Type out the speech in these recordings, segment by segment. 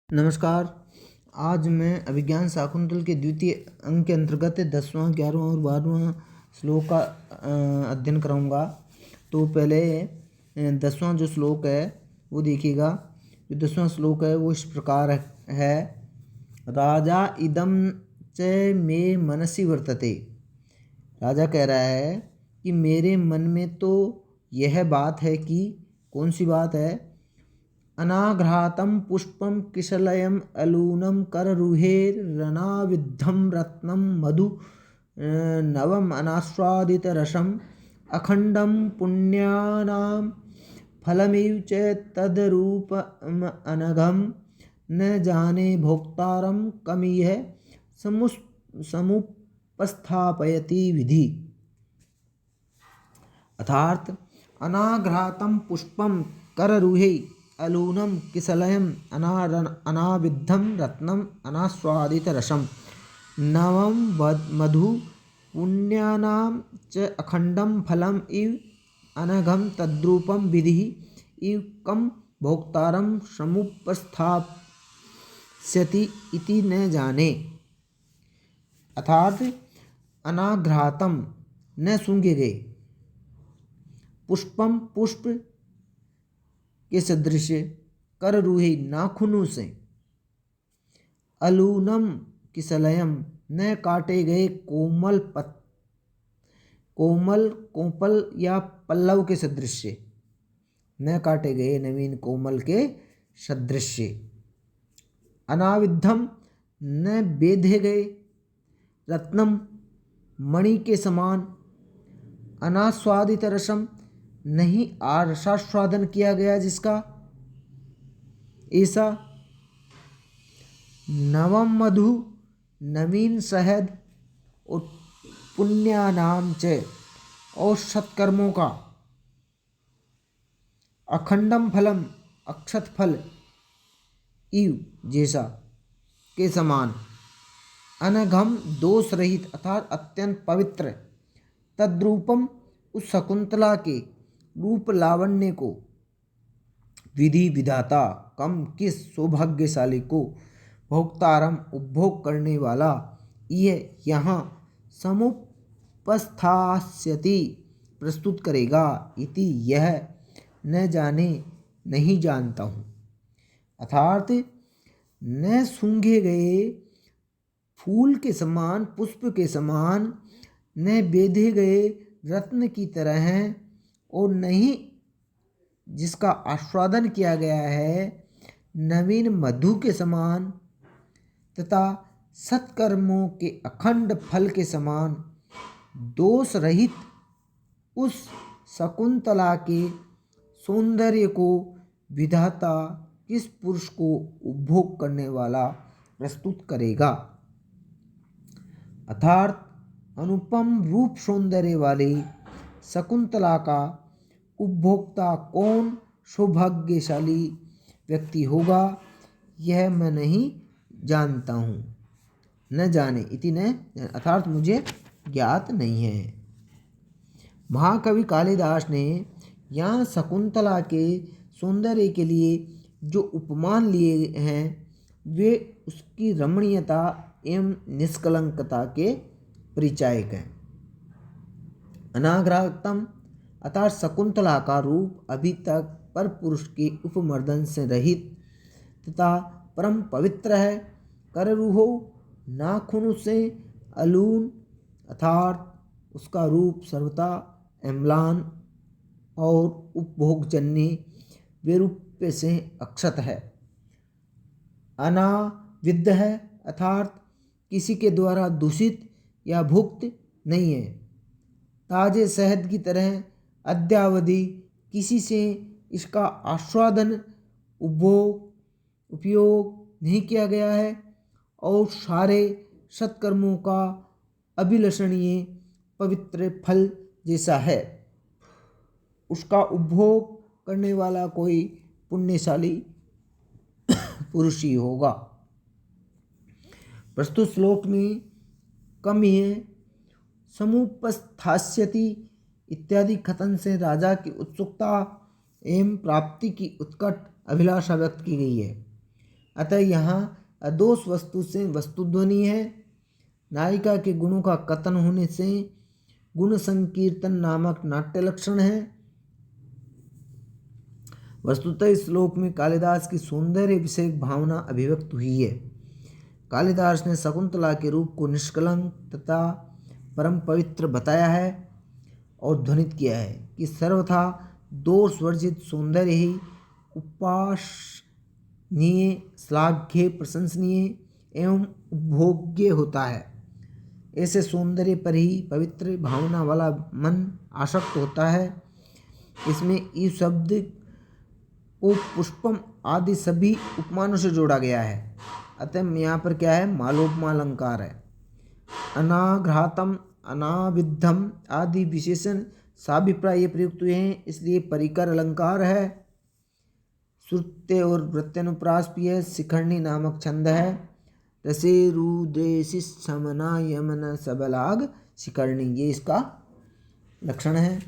नमस्कार। आज मैं अभिज्ञान शाकुंतल के द्वितीय अंक के अंतर्गत 10वां 11वां और 12वां श्लोक का अध्ययन कराऊंगा। तो पहले 10वां जो श्लोक है वो देखिएगा। जो 10वां श्लोक है वो इस प्रकार है। राजा इदं च मे मनसि वर्तते। राजा कह रहा है कि मेरे मन में तो यह बात है कि कौन सी बात है। अनाघ्रातं पुष्पं किशलयं अलूनं कररुहेरनाविद्धं रत्नं मधु नवम अनास्वादितरसम् अखण्डं पुण्यानां फलमिव च तद्रूपमनघं न जाने भोक्तारं कमिह समुपस्थापयति विधि। अर्थात अनाघ्रातं पुष्पं कररुहे अलूनं किसलयं अनाविद्धं रत्नम अनास्वादितरसं नवम मधु पुण्यानां च अखंडं फलम इव अनघं तद्रूपम विधि इव कम भोक्तारं समुपस्थास्यति इति न जाने। अर्थात अनाघ्रातम न सूंघे गए, पुष्पम पुष्प के सदृश, कर रूहे नाखूनों से, अलूनम किसलयम न काटे गए कोमल कोपल या पल्लव के सदृश, न काटे गए नवीन कोमल के सदृश, अनाविद्धम न बेधे गए, रत्नम मणि के समान, अनास्वादित रसम नहीं रसास्वादन किया गया जिसका, ऐसा, नवम मधु नवीन शहद, और पुण्यानाम च और सत्कर्मों का, अखंडम फलम अक्षत फल, इव जैसा के समान, अनघम दोष रहित अर्थात अत्यंत पवित्र, तद्रूपम उस शकुंतला के रूप लावण्य को, विधि विधाता कम किस सौभाग्यशाली को, भोक्तारम उपभोग करने वाला, यह यहाँ समुपस्थास्यति प्रस्तुत करेगा, इति यह न जाने नहीं जानता हूँ। अर्थात न सूंघे गए फूल के समान, पुष्प के समान, न बेधे गए रत्न की तरह हैं, और नहीं जिसका आस्वादन किया गया है नवीन मधु के समान, तथा सत्कर्मों के अखंड फल के समान, दोष रहित उस शकुंतला के सौंदर्य को विधाता किस पुरुष को उपभोग करने वाला प्रस्तुत करेगा। अर्थात अनुपम रूप सौंदर्य वाले शकुंतला का उपभोक्ता कौन सौभाग्यशाली व्यक्ति होगा, यह मैं नहीं जानता हूँ। न जाने इति न, अर्थात मुझे ज्ञात नहीं है। महाकवि कालिदास ने यहाँ शकुंतला के सौंदर्य के लिए जो उपमान लिए हैं वे उसकी रमणीयता एवं निष्कलंकता के परिचायक हैं। अनाघ्रातम अर्थात शकुंतला का रूप अभी तक पर पुरुष के उपमर्दन से रहित तथा परम पवित्र है। कररूहो नाखून से अलून अर्थात उसका रूप सर्वथा अम्लान और उपभोगजन्य विरूप्य से अक्षत है। अनाविद्ध है अर्थात किसी के द्वारा दूषित या भुक्त नहीं है। ताजे शहद की तरह अद्यावधि किसी से इसका आस्वादन उपयोग नहीं किया गया है, और सारे सत्कर्मों का अभिलषणीय पवित्र फल जैसा है। उसका उपभोग करने वाला कोई पुण्यशाली पुरुष ही होगा। प्रस्तुत श्लोक में कम है समुपस्थास्यति इत्यादि कथन से राजा की उत्सुकता एवं प्राप्ति की उत्कट अभिलाषा व्यक्त की गई है। अतः यहाँ अदोष वस्तु से वस्तु ध्वनि है। नायिका के गुणों का कथन होने से गुण संकीर्तन नामक नाट्य लक्षण है। वस्तुतः इस श्लोक में कालिदास की सौंदर्य विषयक भावना अभिव्यक्त हुई है। कालिदास ने शकुंतला के रूप को निष्कलंक तथा परम पवित्र बताया है और ध्वनित किया है कि सर्वथा दोष वर्जित सौंदर्य ही उपासनीय, श्लाघ्य, प्रशंसनीय एवं उपभोग्य होता है। ऐसे सौंदर्य पर ही पवित्र भावना वाला मन आसक्त होता है। इसमें ईव शब्द को पुष्पम आदि सभी उपमानों से जोड़ा गया है। अतः यहाँ पर क्या है, मालोपमा अलंकार है। अनाघ्रातम, अनाविद्धम आदि विशेषण साभिप्राय प्रयुक्त हुए हैं, इसलिए परिकर अलंकार है। श्रुत्य और वृत्त्यनुप्रास भी है। शिखरणी नामक छंद है। रसे रुद्रेशि समना यमन सबलाग शिखरणी, ये इसका लक्षण है।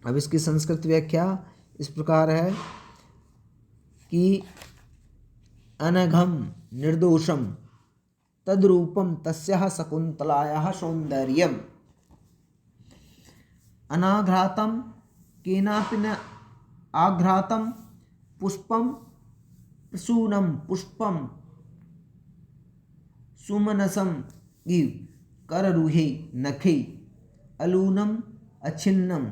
अब इसकी संस्कृत व्याख्या इस प्रकार है कि अनघम निर्दोषम तद्रूपम तस्याः शकुंतलायाः सौंदर्यम। अनाघ्रातम केनापि न आघ्रातम पुष्पम प्रसूनम पुष्पम सुमनसम इव कररुहे नखे अलूनम अच्छिन्नम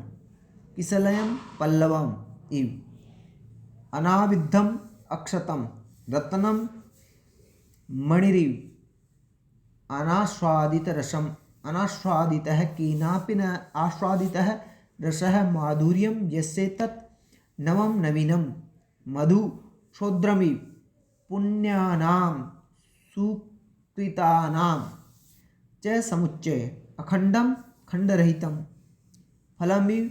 किसलयम पल्लवम इव अनाविद्धम अक्षतम रत्नम मणिरिव अनास्वादित रसम अनास्वादितः केनापि न आस्वादितः रसः माधुर्यं यस्य तत् नवम नवीनम मधु क्षोद्रमिव पुण्यानां सुकृतानां च समुच्चय अखंडम खंडरहितम फलमिव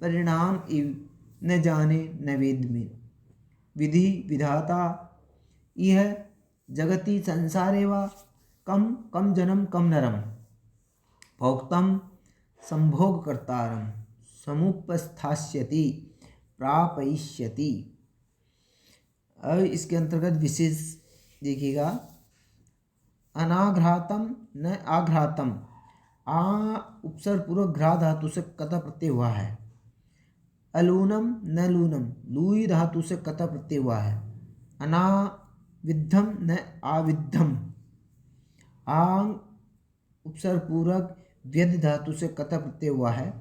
परिणाम इव न जाने न वेद में। विधि विधाता यह जगति संसारे वा कम कम जन्म कम नरम भोक्तम संभोगकर्तारम समुपस्थास्यति प्रापयिष्यति। अब इसके अंतर्गत विशेष देखिएगा। अनाघ्रातम न आघ्रातम, आ उपसर्ग पूर्वक घ्रा धातु से कत प्रत्यय हुआ है। अलूनम न लूनम, लूई धातु से कत प्रत्यय हुआ है। अनाविद्धम न आविद्धम, आंग उपसर्ग पूर्वक व्यध धातु से कत प्रत्यय हुआ है।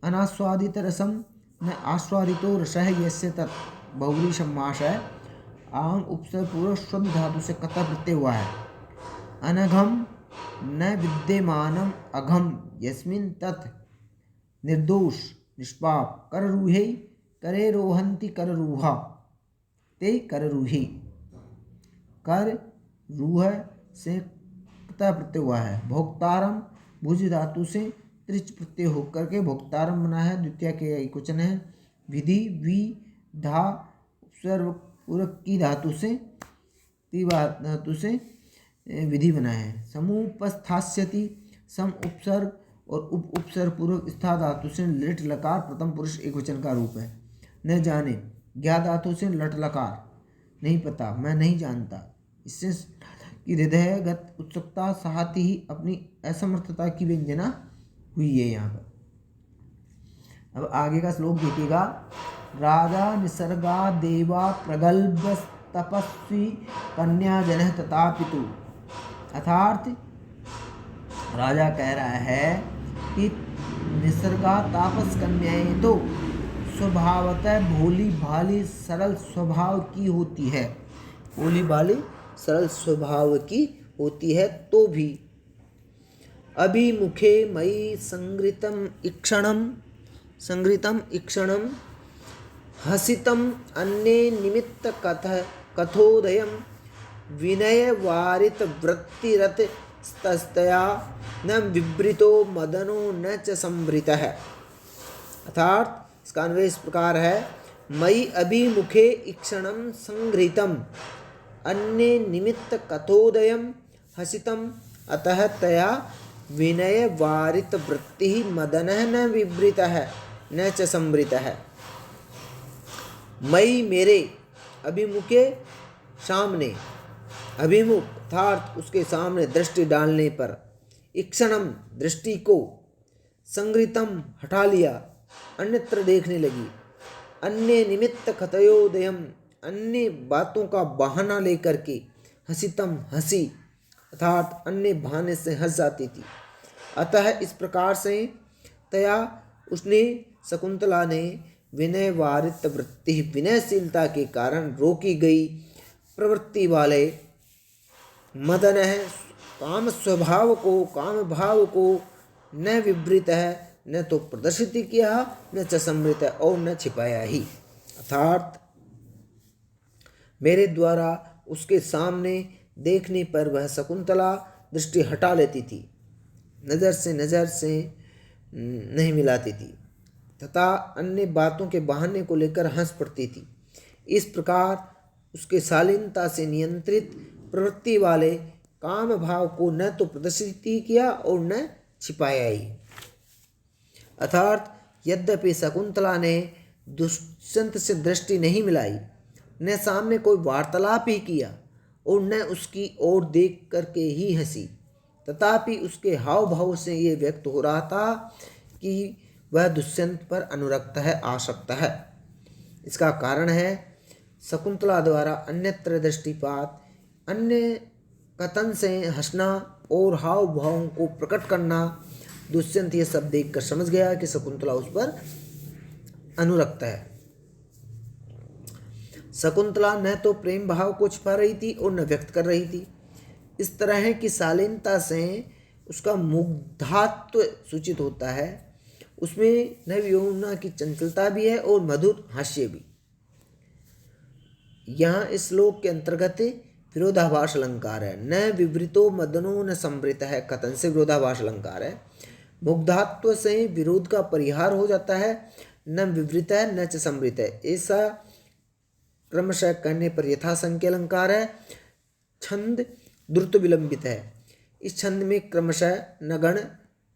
अनास्वादित रसम न आस्वादितो रसः यस्य तत्, बहुव्रीहि समास है। आंग उपसर्ग पूर्वक शुद्ध धातु से कत प्रत्यय हुआ है। अनघम न विद्यमानम अघम यस्मिन् तत्, निर्दोष निष्पाप। कररूहे करे रोहन्ति कररूहा ते कररूहे, कर रूह से कता प्रत्यय हुआ है। भोक्तारम भुज धातु से त्रिच प्रत्यय होकर के भोक्तारम बना है, द्वितीय के एकवचन है। विधि वि धा उपसर्ग पूरक की धातु से तीवा धातु से विधि बना है। समुपस्थास्यति सम उपसर्ग और उप उपसर्ग पूर्वक स्था धातु से लिट लकार प्रथम पुरुष एकवचन का रूप है। न जाने ज्ञा धातु से लट लकार, नहीं पता, मैं नहीं जानता। इससे कि हृदयगत उत्सुकता साथ ही अपनी असमर्थता की व्यंजना हुई है यहाँ पर। अब आगे का श्लोक देखिएगा। राजा निसर्गा देवा प्रगल्भ तपस्वी कन्या जन तथा पितु। अर्थात राजा कह रहा है कि निसर्गा तापस कन्याएं तो स्वभावतः भोली भाली सरल स्वभाव की होती है। भोली भाली सरल स्वभाव की होती है तो भी अभिमुखे मयि संगृतम ईक्षणम हसितम अन्ये निमित्त कथोदयम विनय वारित वृत्तिरत स्तस्तया न विवृतो मदनो न च संवृतः। अर्थात इसका अन्वय इस प्रकार है। मयि अभिमुखे ईक्षणम संगृतम अन्य निमित्त कथोदयम हसितम अतः तया विनय वारित वृत्ति मदनः न विवृतः न च संवृतः। मयि मेरे अभिमुखे सामने, अभिमुख अर्थात उसके सामने दृष्टि डालने पर, ईक्षणम दृष्टि को, संगृतम हटा लिया, अन्यत्र देखने लगी, अन्य निमित्त कथयोदयम अन्य बातों का बहाना लेकर के, हसितम हंसी अर्थात अन्य बहाने से हंस जाती थी। अतः इस प्रकार से तया उसने शकुंतला ने विनय वारित वृत्ति विनयशीलता के कारण रोकी गई प्रवृत्ति वाले मदन है काम स्वभाव को, काम भाव को न विवृत है, न तो प्रदर्शित किया, न च समृत है और न छिपाया ही। अर्थात मेरे द्वारा उसके सामने देखने पर वह शकुंतला दृष्टि हटा लेती थी, नज़र से नहीं मिलाती थी तथा अन्य बातों के बहाने को लेकर हंस पड़ती थी। इस प्रकार उसके शालीनता से नियंत्रित प्रवृत्ति वाले काम भाव को न तो प्रदर्शित किया और न छिपाया ही। अर्थात यद्यपि शकुंतला ने दुष्यंत से दृष्टि नहीं मिलाई, न सामने कोई वार्तालाप ही किया और न उसकी ओर देख करके ही हंसी, तथापि उसके हाव भाव से ये व्यक्त हो रहा था कि वह दुष्यंत पर अनुरक्त है, आसक्त है। इसका कारण है शकुंतला द्वारा अन्यत्र दृष्टिपात, अन्य कथन से हंसना और हाव भावों को प्रकट करना। दुष्यंत ये सब देखकर समझ गया कि शकुंतला उस पर अनुरक्त है। शकुंतला न तो प्रेम भाव को छिपा रही थी और न व्यक्त कर रही थी। इस तरह की शालीनता से उसका मुग्धात्व सूचित होता है। उसमें नव यौवना की चंचलता भी है और मधुर हास्य भी। यहाँ इस श्लोक के अंतर्गत विरोधाभास अलंकार है। न विवृतो मदनो न समृत है, कथन से विरोधाभास अलंकार है। मुग्धात्व से विरोध का परिहार हो जाता है। न विवृत है न च समृत है, ऐसा क्रमशः कहने पर यथासंख्य अलंकार है। छंद द्रुत विलंबित है। इस छंद में क्रमशः नगण,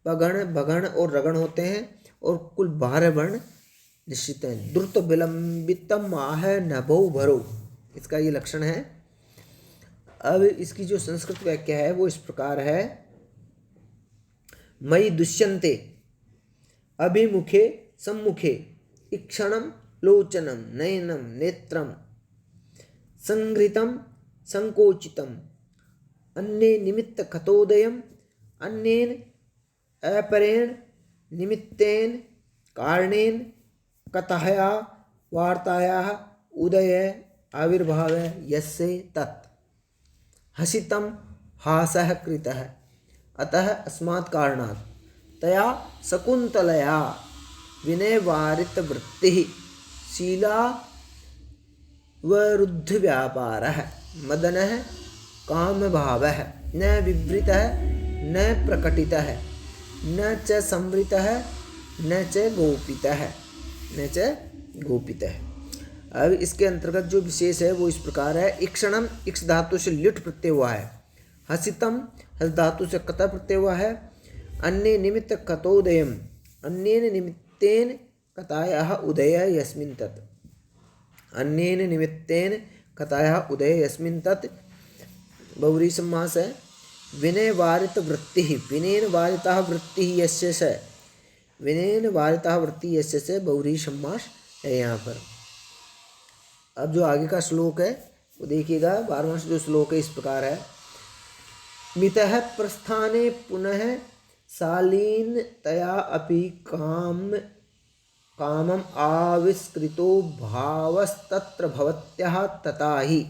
पगण, भगण और रगण होते हैं और कुल 12 वर्ण निश्चित हैं। द्रुत विलंबितम आह नभो भरो, इसका ये लक्षण है। अब इसकी जो संस्कृत व्याख्या है वो इस प्रकार है। मयि दुष्यन्ते अभिमुखे सम्मुखे ईक्षणम लोचनम नयनम नेत्रम संगृतम संकोचितम अन्ये निमित्त कथोदयम अन्येन अपरेण निमित्तेन कारणेन कथाया वार्तायाः उदय आविर्भाव यस्य तत् हसितम हासः कृतः। अतः अस्मात् कारणात् तया शकुन्तलया विनयवारित वृत्तिः शीला वरुद्ध व्यापारः मदनः कामभावः न विवृतः न प्रकटितः न च संवृतः न च गोपितः। अब इसके अंतर्गत जो विशेष है वो इस प्रकार है। ईक्षणम इक्ष धातु से लिट प्रत्यय हुआ है। हसितम हस धातु से कत प्रत्यय हुआ है। अन्य निमित्त कतोदयम अन्येन निमित्तेन कथायाः उदय यस्मिन् तत् अन्येन निमित्तेन कथायाः उदय यस्मिन् तत् बहुव्रीहि समास है। विनय वारित वृत्ति विनयन वारिता वृत्ति यस्य से विनयन वारिता वृत्ति यस्य से बहुव्रीहि समास है यहाँ पर। अब जो आगे का श्लोक है वो देखिएगा। 12वां जो श्लोक है इस प्रकार है। मितः प्रस्थाने पुनः शालीनतया अपि कामम आविष्कृतो भावस्तत्र भवत्याः तथा ही।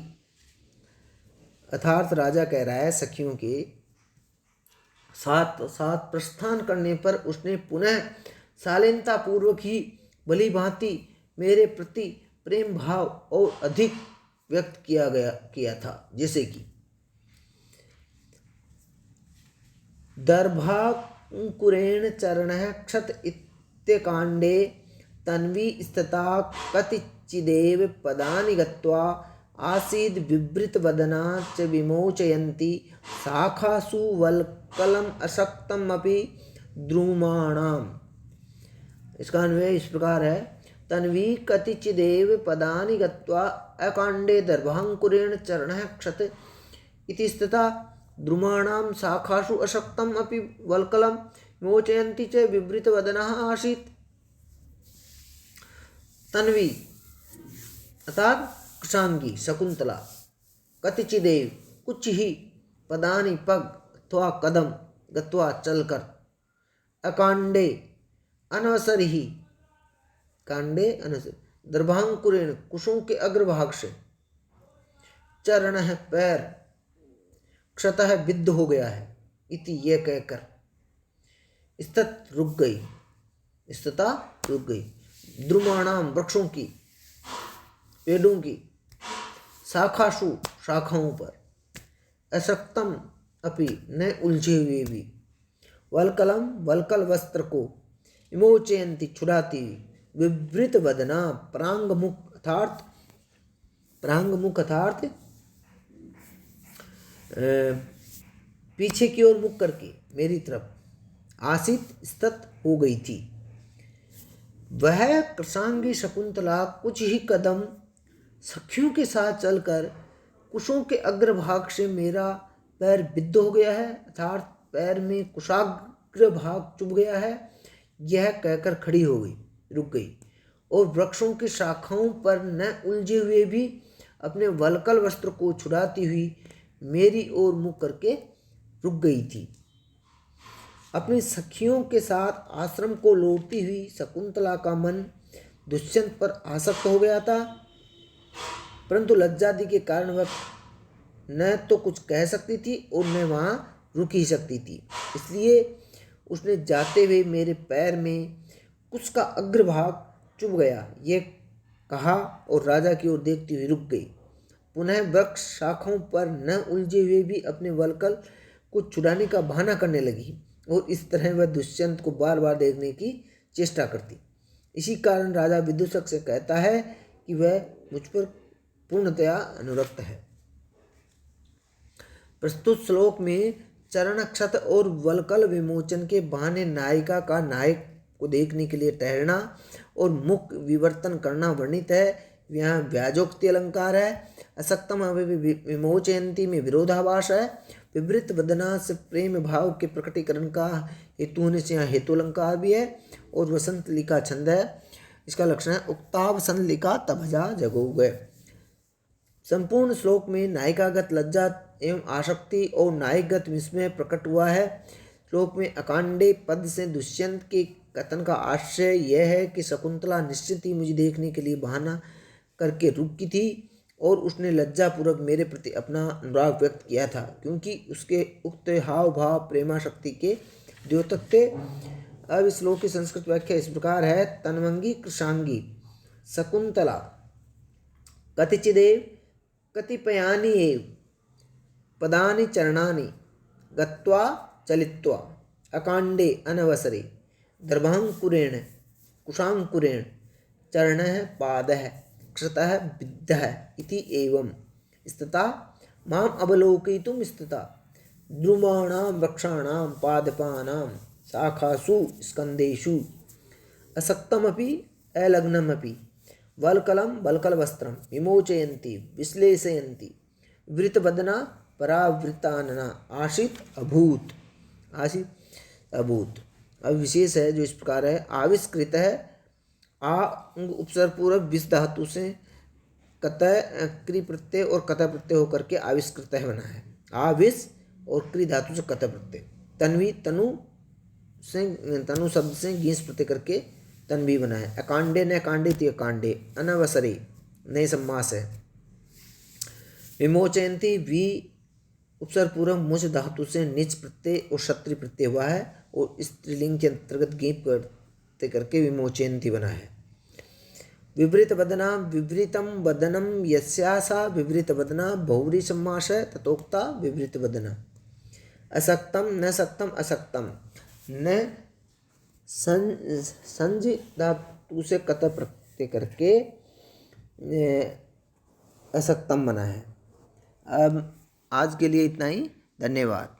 अर्थात राजा कह रहा है सखियों के साथ साथ प्रस्थान करने पर उसने पुनः शालीनता पूर्वक ही भली भांति मेरे प्रति प्रेम भाव और अधिक व्यक्त किया था। जैसे कि दर्भाकुरेण चरणः क्षत इत्यकांडे तन्वी स्थिता कतिचिदेव पदानि गत्वा आसीद् विवृत वदना च विमोचयन्ति शाखासु वल्कलम अशक्तम अपि द्रुमाणाम। इसका अन्वय इस प्रकार है। तन्वी कतिचिदेव पदानि गत्वा अकाण्डे दर्भाङ्कुरेण चरणः क्षत इति स्थिता द्रुमाणां शाखासु अशक्तम् अपि वल्कलं मोचयन्ति च विवृतवदनः आसीत्। तन्वी अर्थात कृशांगी शकुंतला, कतिचिदेव कुछ ही, पदानि पग अथवा कदम, गत्वा चलकर, अकांडे अनवसर ही, कांडे अनवसर, दर्भांकुरेण कुशों के अग्रभाग से, चरण है पैर, क्षतः विद्ध हो गया है, इति ये कहकर स्थित रुक गई, स्थिता रुक गई। द्रुमाणाम वृक्षों की, पेड़ों की, शाखासु शाखाओं पर, अशक्तम अपि न उलझे हुए भी, वल्कलम वल्कल वस्त्र को, विमोचयन्ति छुड़ाती हुई, विवृत वदना प्रांगमुख अर्थात पीछे की ओर मुख करके मेरी तरफ, आसित स्थित हो गई थी। वह कृशांगी शकुंतला कुछ ही कदम सखियों के साथ चलकर कुशों के अग्रभाग से, मेरा पैर विद्ध हो गया है अर्थात पैर में कुशाग्र भाग चुभ गया है, यह कहकर खड़ी हो गई, रुक गई, और वृक्षों की शाखाओं पर न उलझे हुए भी अपने वल्कल वस्त्र को छुड़ाती हुई मेरी ओर मुख करके रुक गई थी। अपनी सखियों के साथ आश्रम को लौटती हुई शकुंतला का मन दुष्यंत पर आसक्त हो गया था, परंतु लज्जादि के कारण वह न तो कुछ कह सकती थी और न वहाँ रुक ही सकती थी। इसलिए उसने जाते हुए मेरे पैर में कुछ का अग्रभाग चुभ गया, ये कहा और राजा की ओर देखती हुई रुक गई। पुनः वृक्ष शाखाओं पर न उलझे हुए भी अपने वल्कल को छुड़ाने का बहाना करने लगी और इस तरह वह दुष्यंत को बार बार देखने की चेष्टा करती। इसी कारण राजा विदूषक से कहता है कि वह मुझ पर पूर्णतया अनुरक्त है। प्रस्तुत श्लोक में चरण क्षत और वल्कल विमोचन के बहाने नायिका का नायक को देखने के लिए ठहरना और मुख विवर्तन करना वर्णित है। यहाँ व्याजोक्ति अलंकार है। असक्तम विमोचयंती में विरोधाभास है। विवृत वदना से प्रेम भाव के प्रकटीकरण का हेतु होने से यहाँ हेतु अलंकार भी है। और वसंत लिखा छंद है, इसका लक्षण है उक्ताव सन लिखा तभजा जगो गए। संपूर्ण श्लोक में नायिकागत लज्जा एवं आसक्ति और नायकगत विस्मय प्रकट हुआ है। श्लोक में अकांडे पद से दुष्यंत के कथन का आशय यह है कि शकुंतला निश्चित ही मुझे देखने के लिए बहाना करके रुकी थी और उसने लज्जापूर्वक मेरे प्रति अपना अनुराग व्यक्त किया था, क्योंकि उसके उक्त हाव भाव प्रेमाशक्ति के द्योतक थे। अब इस श्लोक की संस्कृत व्याख्या इस प्रकार है। तन्वंगी कृशांगी शकुंतला कतिचिदेव कतिपयानि एव पदानि चरणानि गत्वा चलित्वा अकांडे अनवसरे दर्भांकुरेण कुशांकुरेण चरणः पादः क्षतः विद्धः इति एवं स्थिता माम अवलोकयितुं स्थिता द्रुमाणां वृक्षाणां पादपानां शाखासु स्कन्देषु असक्तमपि अलग्नमपि वल्कलं वल्कलवस्त्रं विमोचयन्ति विश्लेषयन्ति वृतवदना परावृतानना आशित अभूत अब विशेष है जो इस प्रकार है। आविष्कृत है आ उपसर्ग पूर्वक विष धातु से कतय क्री प्रत्यय और कतय प्रत्यय होकर के आविष्कृत है बना है। आविष और क्री धातु से कतय प्रत्यय। तन्वी तनु शब्द से गीस प्रत्यय करके तन्वी बना है। अकांडे न कांडे थी अकांडे अनवसरे नए समास है। विमोचयंती वी उपसर्ग पूर्व मुझ धातु से निच प्रत्यय और क्षत्रि प्रत्यय हुआ है और स्त्रीलिंग के अंतर्गत गीप करके विमोचयंती बना है। विवृत वदना विवृतम वदनम यस्यासा विवृत वदना बहुव्रीहि समास है तथोक्ता विवृत वदना। असक्तम न सक्तम असक्तम न संज धातु से कत प्रत्यय करके असक्तम बना है। अब आज के लिए इतना ही, धन्यवाद।